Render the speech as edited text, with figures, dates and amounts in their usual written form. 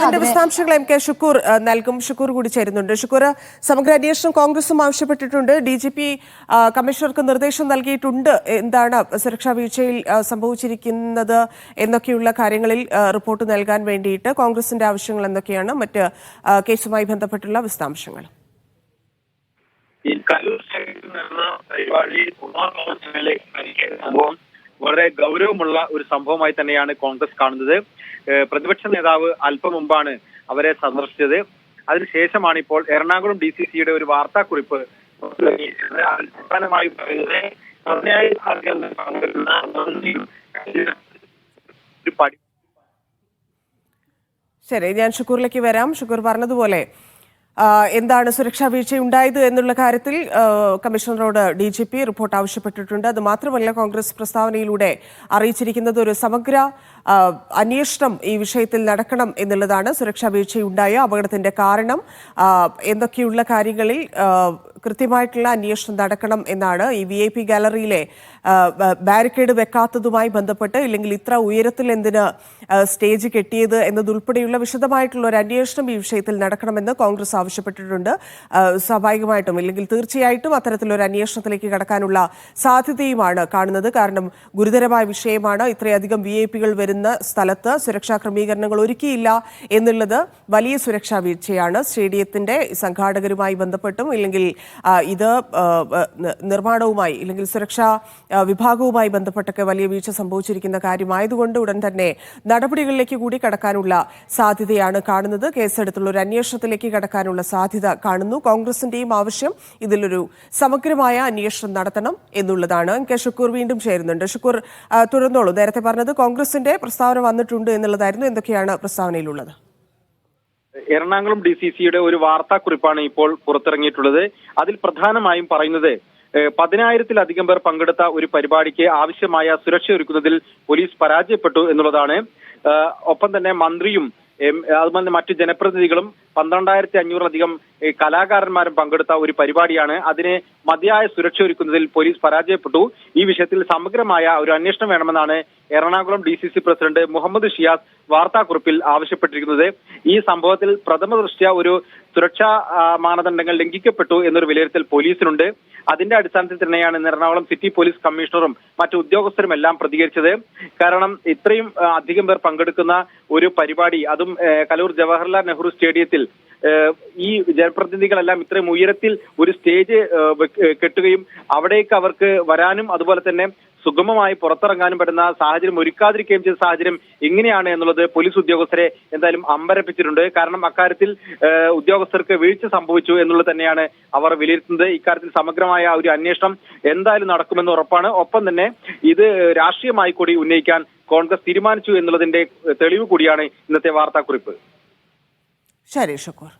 അതിന്റെ വിശദാംശങ്ങൾ M K Shukkur നൽകും. ഷുക്കൂർ കൂടി ചേരുന്നുണ്ട്. ഷുക്കൂർ, സമഗ്ര അന്വേഷണം കോൺഗ്രസും ആവശ്യപ്പെട്ടിട്ടുണ്ട്. DGP കമ്മീഷണർക്ക് നിർദ്ദേശം നൽകിയിട്ടുണ്ട്. എന്താണ് സുരക്ഷാ വീഴ്ചയിൽ സംഭവിച്ചിരിക്കുന്നത് എന്നൊക്കെയുള്ള കാര്യങ്ങളിൽ റിപ്പോർട്ട് നൽകാൻ വേണ്ടിയിട്ട് കോൺഗ്രസിന്റെ ആവശ്യങ്ങൾ എന്തൊക്കെയാണ്? മറ്റ് കേസുമായി ബന്ധപ്പെട്ടുള്ള വിശദാംശങ്ങൾ. ഈ കല്ലൂർ പരിപാടി സംഭവം വളരെ ഗൗരവമുള്ള ഒരു സംഭവമായി തന്നെയാണ് കോൺഗ്രസ് കാണുന്നത്. പ്രതിപക്ഷ നേതാവ് അല്പം മുമ്പാണ് അവരെ സന്ദർശിച്ചത്. അതിനുശേഷമാണ് ഇപ്പോൾ എറണാകുളം DCCയുടെ ഒരു വാർത്താക്കുറിപ്പ് പ്രധാനമായും പറയുന്നത് ശരി, ഞാൻ ഷുക്കൂറിലേക്ക് വരാം. ഷുക്കൂർ പറഞ്ഞതുപോലെ എന്താണ് സുരക്ഷാ വീഴ്ച ഉണ്ടായത് എന്നുള്ള കാര്യത്തിൽ കമ്മീഷണറോട് DGP റിപ്പോർട്ട് ആവശ്യപ്പെട്ടിട്ടുണ്ട്. അത് മാത്രമല്ല, കോൺഗ്രസ് പ്രസ്താവനയിലൂടെ അറിയിച്ചിരിക്കുന്നത് ഒരു സമഗ്ര അന്വേഷണം ഈ വിഷയത്തിൽ നടക്കണം എന്നുള്ളതാണ്. സുരക്ഷാ വീഴ്ചയുണ്ടായ അപകടത്തിന്റെ കാരണം എന്തൊക്കെയുള്ള കാര്യങ്ങളിൽ കൃത്യമായിട്ടുള്ള അന്വേഷണം നടക്കണം എന്നാണ്. ഈ VIP ഗാലറിയിലെ ബാരിക്കേഡ് വെക്കാത്തതുമായി ബന്ധപ്പെട്ട്, ഇല്ലെങ്കിൽ ഇത്ര ഉയരത്തിൽ എന്തിന് സ്റ്റേജ് കെട്ടിയത് എന്നതുൾപ്പെടെയുള്ള വിശദമായിട്ടുള്ള ഒരു അന്വേഷണം ഈ വിഷയത്തിൽ നടക്കണമെന്ന് കോൺഗ്രസ് ആവശ്യപ്പെട്ടിട്ടുണ്ട്. സ്വാഭാവികമായിട്ടും, ഇല്ലെങ്കിൽ തീർച്ചയായിട്ടും അത്തരത്തിലൊരു അന്വേഷണത്തിലേക്ക് കടക്കാനുള്ള സാധ്യതയുമാണ് കാണുന്നത്. കാരണം ഗുരുതരമായ വിഷയമാണ്. ഇത്രയധികം VIPകൾ വരുന്ന സ്ഥലത്ത് സുരക്ഷാ ക്രമീകരണങ്ങൾ ഒരുക്കിയില്ല എന്നുള്ളത് വലിയ സുരക്ഷാ വീഴ്ചയാണ്. സ്റ്റേഡിയത്തിന്റെ സംഘാടകരുമായി ബന്ധപ്പെട്ടും, ഇല്ലെങ്കിൽ ഇത് നിർമ്മാണവുമായി, ഇല്ലെങ്കിൽ സുരക്ഷാ വിഭാഗവുമായി ബന്ധപ്പെട്ടൊക്കെ വലിയ വീഴ്ച സംഭവിച്ചിരിക്കുന്ന കാര്യമായതുകൊണ്ട് ഉടൻ തന്നെ നടപടികളിലേക്ക് കൂടി കടക്കാനുള്ള സാധ്യതയാണ് കാണുന്നത്. കേസെടുത്തുള്ള ഒരു അന്വേഷണത്തിലേക്ക് കടക്കാനുള്ള സാധ്യത കാണുന്നു. കോൺഗ്രസിന്റെയും ആവശ്യം ഇതിലൊരു സമഗ്രമായ അന്വേഷണം നടത്തണം എന്നുള്ളതാണ്. കെ ഷുക്കൂർ വീണ്ടും ചേരുന്നുണ്ട്. ഷുക്കൂർ, തുടർന്നോളൂ. നേരത്തെ പറഞ്ഞത് കോൺഗ്രസിന്റെ പ്രസ്താവന വന്നിട്ടുണ്ട് എന്നുള്ളതായിരുന്നു. എന്തൊക്കെയാണ് പ്രസ്താവനയിലുള്ളത്? എറണാകുളം DCCയുടെ ഒരു വാർത്താക്കുറിപ്പാണ് ഇപ്പോൾ പുറത്തിറങ്ങിയിട്ടുള്ളത്. അതിൽ പ്രധാനമായും പറയുന്നത് 10,000-ലധികം പേർ പങ്കെടുത്ത ഒരു പരിപാടിക്ക് ആവശ്യമായ സുരക്ഷ ഒരുക്കുന്നതിൽ പോലീസ് പരാജയപ്പെട്ടു എന്നുള്ളതാണ്. ഒപ്പം തന്നെ മന്ത്രിയും അതുപോലെ മറ്റു ജനപ്രതിനിധികളും 12,500-ലധികം കലാകാരന്മാരും പങ്കെടുത്ത ഒരു പരിപാടിയാണ്. അതിന് മതിയായ സുരക്ഷ ഒരുക്കുന്നതിൽ പോലീസ് പരാജയപ്പെട്ടു. ഈ വിഷയത്തിൽ സമഗ്രമായ ഒരു അന്വേഷണം വേണമെന്നാണ് എറണാകുളം DCC പ്രസിഡന്റ് മുഹമ്മദ് ഷിയാസ് വാർത്താക്കുറിപ്പിൽ ആവശ്യപ്പെട്ടിരിക്കുന്നത്. ഈ സംഭവത്തിൽ പ്രഥമ ദൃഷ്ട്യാ ഒരു സുരക്ഷാ മാനദണ്ഡങ്ങൾ ലംഘിക്കപ്പെട്ടു എന്നൊരു വിലയിരുത്തൽ പോലീസിനുണ്ട്. അതിന്റെ അടിസ്ഥാനത്തിൽ തന്നെയാണ് എറണാകുളം സിറ്റി പോലീസ് കമ്മീഷണറും മറ്റു ഉദ്യോഗസ്ഥരും എല്ലാം പ്രതികരിച്ചത്. കാരണം ഇത്രയും അധികം പേർ പങ്കെടുക്കുന്ന ഒരു പരിപാടി, അതും കലൂർ ജവഹർലാൽ നെഹ്റു സ്റ്റേഡിയത്തിൽ, ഈ ജനപ്രതിനിധികളെല്ലാം ഇത്രയും ഉയരത്തിൽ ഒരു സ്റ്റേജ് കെട്ടുകയും അവിടേക്ക് അവർക്ക് വരാനും അതുപോലെ തന്നെ സുഗമമായി പുറത്തിറങ്ങാനും പറ്റുന്ന സാഹചര്യം ഒരുക്കാതിരിക്കുകയും ചെയ്ത സാഹചര്യം എങ്ങനെയാണ് എന്നുള്ളത് പോലീസ് ഉദ്യോഗസ്ഥരെ എന്തായാലും അമ്പരപ്പിച്ചിട്ടുണ്ട്. കാരണം അക്കാര്യത്തിൽ ഉദ്യോഗസ്ഥർക്ക് വീഴ്ച സംഭവിച്ചു എന്നുള്ളത് തന്നെയാണ് അവർ വിലയിരുത്തുന്നത്. ഇക്കാര്യത്തിൽ സമഗ്രമായ ഒരു അന്വേഷണം എന്തായാലും നടക്കുമെന്ന് ഉറപ്പാണ്. ഒപ്പം തന്നെ ഇത് രാഷ്ട്രീയമായി കൂടി ഉന്നയിക്കാൻ കോൺഗ്രസ് തീരുമാനിച്ചു എന്നുള്ളതിന്റെ തെളിവ് കൂടിയാണ് ഇന്നത്തെ വാർത്താക്കുറിപ്പ്. ശരി ഷുക്കൂർ.